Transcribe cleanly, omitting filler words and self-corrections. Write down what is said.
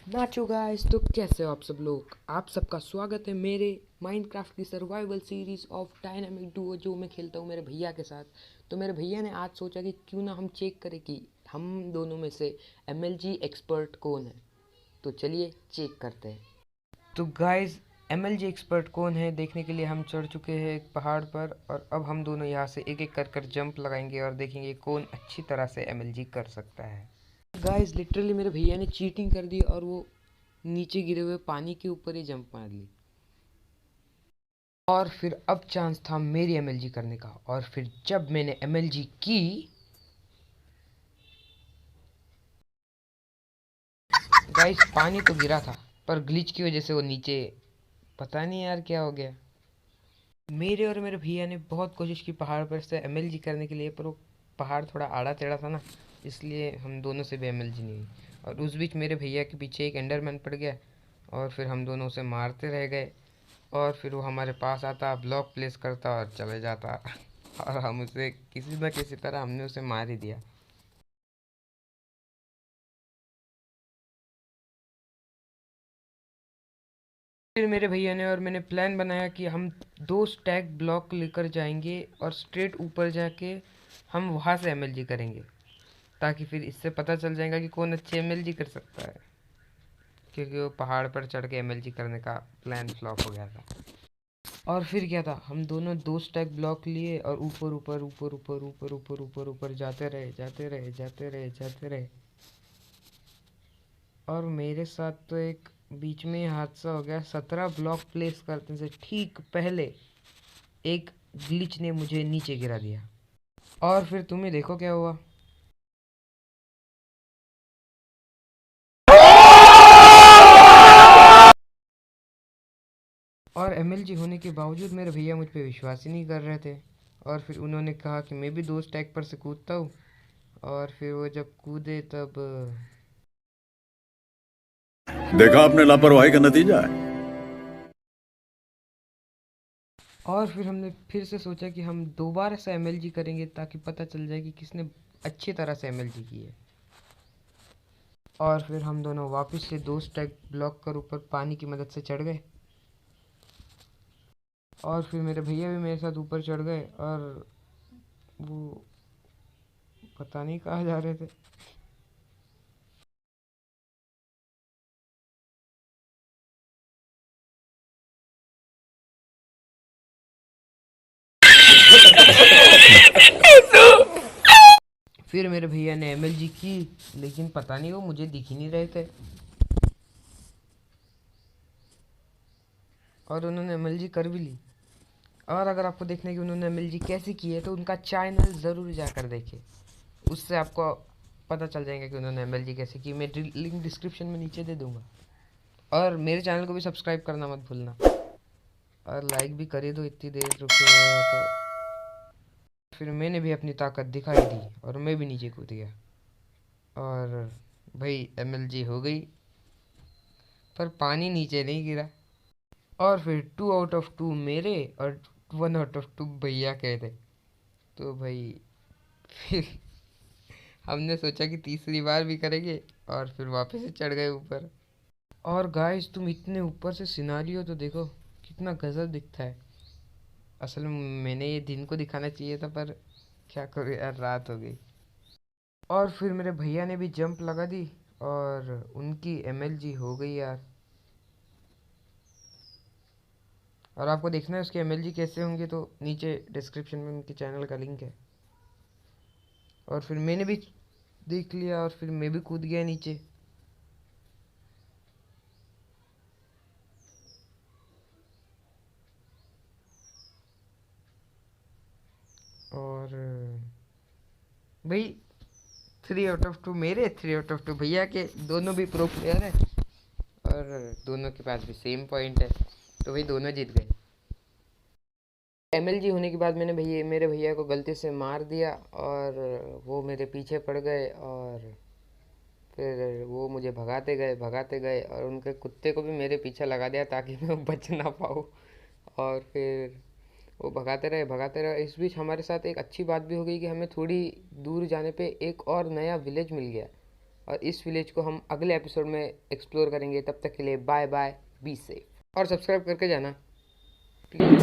नाचो guys. तो कैसे हो आप सब लोग? आप सबका स्वागत है मेरे माइनक्राफ्ट की survival series of dynamic Duo जो मैं खेलता हूँ मेरे भैया के साथ। तो मेरे भैया ने आज सोचा कि क्यों ना हम चेक करें कि हम दोनों में से एमएलजी एक्सपर्ट कौन है। तो चलिए चेक करते हैं। तो गाइस, एमएलजी एक्सपर्ट कौन है देखने के लिए हम चढ़ चुके हैं एक पहाड़ पर, और अब हम दोनों यहाँ से एक एक कर जंप लगाएंगे और देखेंगे कौन अच्छी तरह से एमएलजी कर सकता है। गाइस लिटरली मेरे भैया ने चीटिंग कर दी और वो नीचे गिरे हुए पानी के ऊपर ही जंप मार ली। और फिर अब चांस था मेरी एमएलजी करने का, और फिर जब मैंने एमएलजी की, गाइस पानी तो गिरा था पर ग्लिच की वजह से वो नीचे, पता नहीं यार क्या हो गया। मेरे और मेरे भैया ने बहुत कोशिश की पहाड़ पर से एमएलजी करने के लिए, पर वो पहाड़ थोड़ा आड़ा टेढ़ा था ना, इसलिए हम दोनों से भी एमएलजी नहीं हुई। और उस बीच मेरे भैया के पीछे एक एंडरमैन पड़ गया, और फिर हम दोनों उसे मारते रह गए। और फिर वो हमारे पास आता, ब्लॉक प्लेस करता और चले जाता और हम उसे किसी न किसी तरह हमने उसे मार ही दिया। फिर मेरे भैया ने और मैंने प्लान बनाया कि हम दो स्टैक ब्लॉक लेकर जाएंगे और स्ट्रेट ऊपर जाके हम वहाँ से एमएलजी करेंगे, ताकि फिर इससे पता चल जाएगा कि कौन अच्छे एमएलजी कर सकता है, क्योंकि वो पहाड़ पर चढ़ के एमएलजी करने का प्लान फ्लॉप हो गया था। और फिर क्या था, हम दोनों दो स्टैक ब्लॉक लिए और ऊपर ऊपर ऊपर ऊपर ऊपर ऊपर ऊपर ऊपर जाते रहे जाते रहे जाते रहे जाते रहे। और मेरे साथ तो एक बीच में ही हादसा हो गया। 17 ब्लॉक प्लेस करने से ठीक पहले एक ग्लिच ने मुझे नीचे गिरा दिया। और फिर तुम्हें देखो क्या हुआ। और एमएलजी होने के बावजूद मेरे भैया मुझ पे विश्वास ही नहीं कर रहे थे, और फिर उन्होंने कहा कि मैं भी दो स्टैक पर से कूदता हूँ। और फिर वो जब कूदे तब देखा आपने लापरवाही का नतीजा है। और फिर हमने फिर से सोचा कि हम दोबारा से एमएलजी करेंगे, ताकि पता चल जाए कि किसने अच्छी तरह से एमएलजी की है। और फिर हम दोनों वापस से दो स्टैक ब्लॉक कर ऊपर पानी की मदद से चढ़ गए। और फिर मेरे भैया भी मेरे साथ ऊपर चढ़ गए, और वो पता नहीं कहाँ जा रहे थे। फिर मेरे भैया ने एमएलजी की, लेकिन पता नहीं वो मुझे दिख ही नहीं रहे थे, और उन्होंने एमएलजी कर भी ली। और अगर आपको देखना है कि उन्होंने एमएलजी कैसे की है, तो उनका चैनल ज़रूर जाकर देखें, उससे आपको पता चल जाएगा कि उन्होंने एमएलजी कैसे की। मैं लिंक डिस्क्रिप्शन में नीचे दे दूंगा। और मेरे चैनल को भी सब्सक्राइब करना मत भूलना, और लाइक भी कर ही दो, इतनी देर रुके हुए हो तो। फिर मैंने भी अपनी ताकत दिखाई दी और मैं भी नीचे कूद गया, और भाई एमएलजी हो गई, पर पानी नीचे नहीं गिरा। और फिर 2 आउट ऑफ 2 मेरे और 1 आउट ऑफ 2 भैया कह थे। तो भाई फिर हमने सोचा कि तीसरी बार भी करेंगे, और फिर वापस से चढ़ गए ऊपर। और गाइस तुम इतने ऊपर से सिनारियो तो देखो, कितना गजब दिखता है। असल में मैंने ये दिन को दिखाना चाहिए था, पर क्या करूँ यार, रात हो गई। और फिर मेरे भैया ने भी जंप लगा दी, और उनकी एमएलजी हो गई यार। और आपको देखना है उसके एमएलजी कैसे होंगे, तो नीचे डिस्क्रिप्शन में उनके चैनल का लिंक है। और फिर मैंने भी देख लिया, और फिर मैं भी कूद गया नीचे। और भाई 3 आउट ऑफ 2 मेरे, 3 आउट ऑफ 2 भैया के, दोनों भी प्रो प्लेयर है, और दोनों के पास भी सेम पॉइंट है, तो भाई दोनों जीत गए। एमएलजी होने के बाद मैंने भैया मेरे भैया को गलती से मार दिया, और वो मेरे पीछे पड़ गए, और फिर वो मुझे भगाते गए, और उनके कुत्ते को भी मेरे पीछे लगा दिया ताकि मैं बच ना पाऊँ। और फिर वो भगाते रहे। इस बीच हमारे साथ एक अच्छी बात भी हो गई कि हमें थोड़ी दूर जाने पे एक और नया विलेज मिल गया, और इस विलेज को हम अगले एपिसोड में एक्सप्लोर करेंगे। तब तक के लिए बाय बाय, बी सेफ और सब्सक्राइब करके जाना प्लीज।